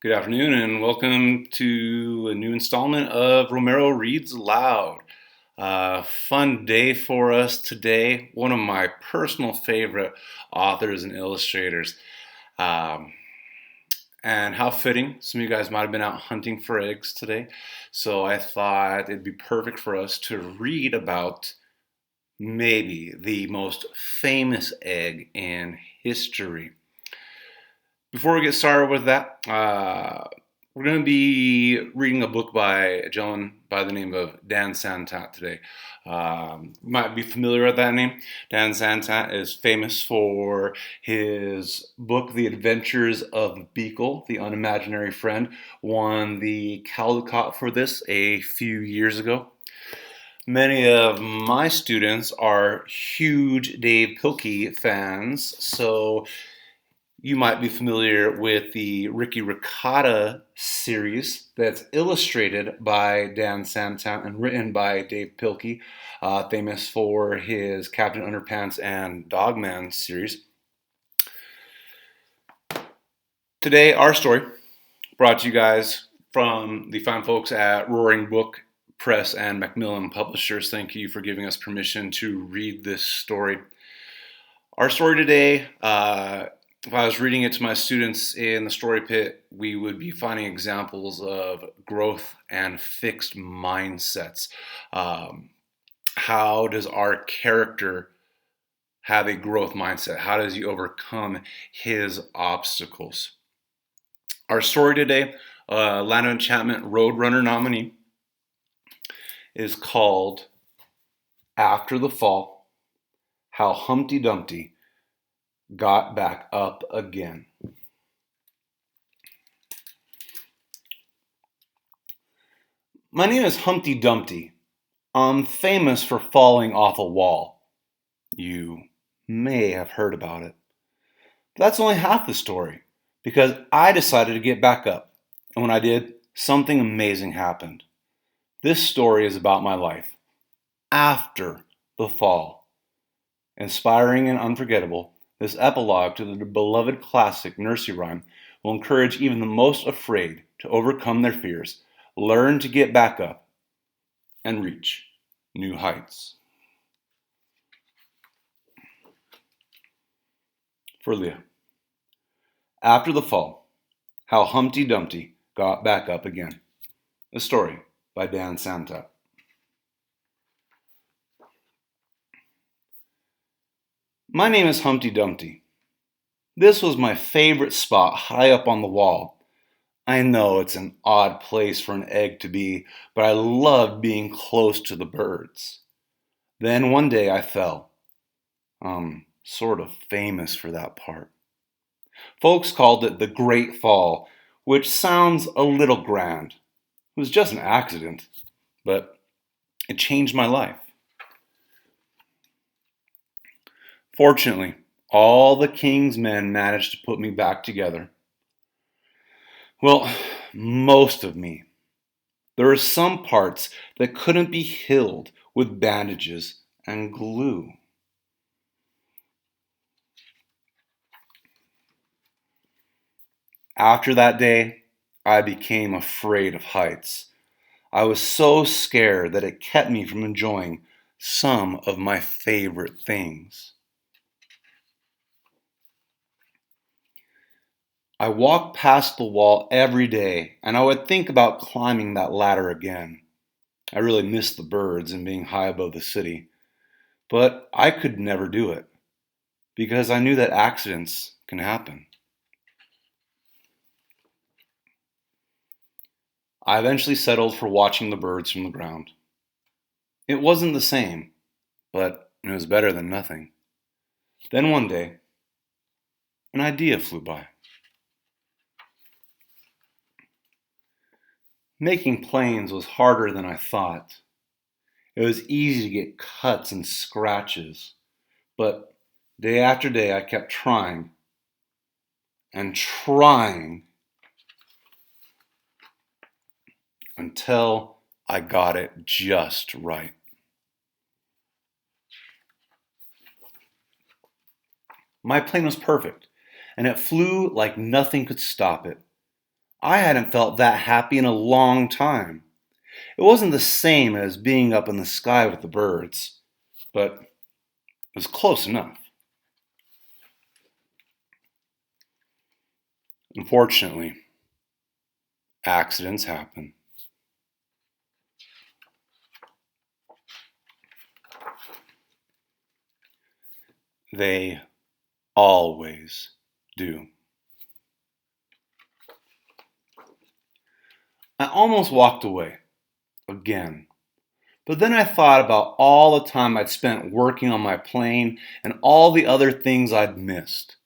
Good afternoon and welcome to a new installment of Romero Reads Aloud. Fun day for us today. One of my personal favorite authors and illustrators. Um, and how fitting, some of you guys might have been out hunting for eggs today. So I thought it'd be perfect for us to read about maybe the most famous egg in history. Before we get started with that, we're going to be reading a book by a gentleman by the name of Dan Santat today. You might be familiar with that name. Dan Santat is famous for his book, The Adventures of Beagle, the Unimaginary Friend. Won the Caldecott for this a few years ago. Many of my students are huge Dave Pilkey fans, so you might be familiar with the Ricky Ricotta series that's illustrated by Dan Santat and written by Dave Pilkey, famous for his Captain Underpants and Dogman series. Today, our story brought to you guys from the fine folks at Roaring Book Press and Macmillan Publishers. Thank you for giving us permission to read this story. Our story today, if I was reading it to my students in the story pit, we would be finding examples of growth and fixed mindsets. How does our character have a growth mindset? How does he overcome his obstacles? Our story today, Land of Enchantment Roadrunner nominee, is called After the Fall, How Humpty Dumpty Got Back Up Again. My name is Humpty Dumpty. I'm famous for falling off a wall. You may have heard about it. But that's only half the story, because I decided to get back up. And when I did, something amazing happened. This story is about my life after the fall. Inspiring and unforgettable, this epilogue to the beloved classic nursery rhyme will encourage even the most afraid to overcome their fears, learn to get back up, and reach new heights. For Leah. After the fall, How Humpty Dumpty Got Back Up Again. A story by Dan Santat. My name is Humpty Dumpty. This was my favorite spot high up on the wall. I know it's an odd place for an egg to be, but I loved being close to the birds. Then one day I fell. I'm sort of famous for that part. Folks called it the Great Fall, which sounds a little grand. It was just an accident, but it changed my life. Fortunately, all the king's men managed to put me back together. Well, most of me. There are some parts that couldn't be healed with bandages and glue. After that day, I became afraid of heights. I was so scared that it kept me from enjoying some of my favorite things. I walked past the wall every day, and I would think about climbing that ladder again. I really missed the birds and being high above the city, but I could never do it because I knew that accidents can happen. I eventually settled for watching the birds from the ground. It wasn't the same, but it was better than nothing. Then one day, an idea flew by. Making planes was harder than I thought. It was easy to get cuts and scratches, but day after day I kept trying and trying until I got it just right. My plane was perfect, and it flew like nothing could stop it. I hadn't felt that happy in a long time. It wasn't the same as being up in the sky with the birds, but it was close enough. Unfortunately, accidents happen. They always do. I almost walked away again. But then I thought about all the time I'd spent working on my plane and all the other things I'd missed.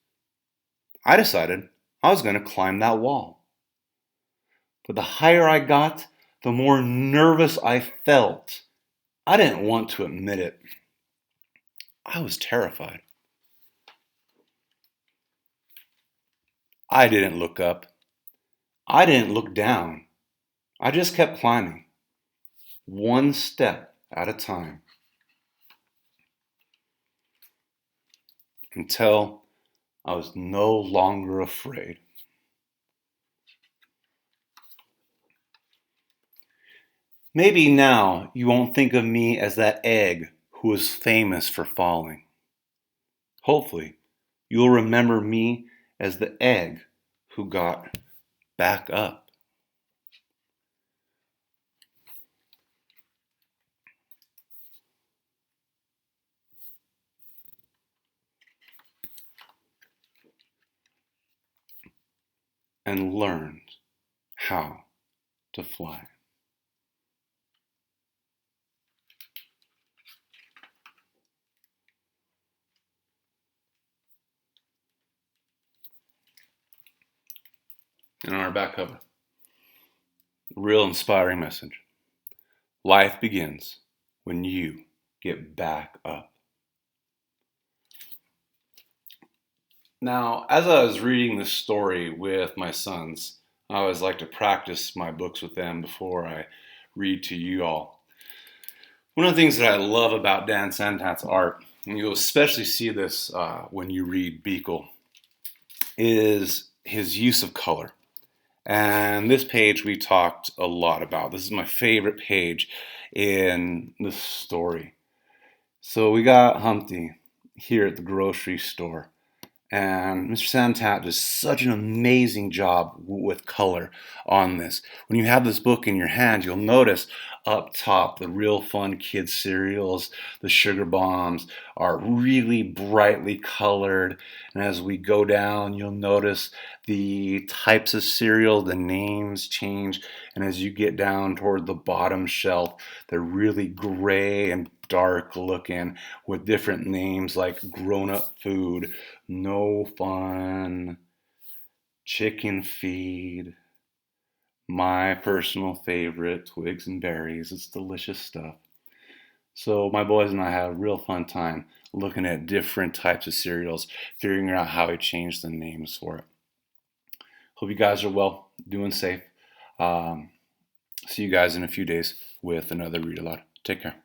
I decided I was going to climb that wall. But the higher I got, the more nervous I felt. I didn't want to admit it. I was terrified. I didn't look up. I didn't look down. I just kept climbing, one step at a time, until I was no longer afraid. Maybe now you won't think of me as that egg who was famous for falling. Hopefully, you'll remember me as the egg who got back up. And learned how to fly. And on our back cover, a real inspiring message. Life begins when you get back up. Now, as I was reading this story with my sons, I always like to practice my books with them before I read to you all. One of the things that I love about Dan Santat's art, and you'll especially see this when you read Beagle, is his use of color. And this page we talked a lot about. This is my favorite page in the story. So we got Humpty here at the grocery store. And Mr. Santat does such an amazing job with color on this. When you have this book in your hand, you'll notice up top the real fun kids cereals, the sugar bombs are really brightly colored. And as we go down, you'll notice the types of cereal, the names change. And as you get down toward the bottom shelf, they're really gray and dark looking with different names like grown-up food, no fun, chicken feed, my personal favorite, twigs and berries. It's delicious stuff. So my boys and I have a real fun time looking at different types of cereals, figuring out how we change the names for it. Hope you guys are well, doing safe. See you guys in a few days with another Read Aloud. Take care.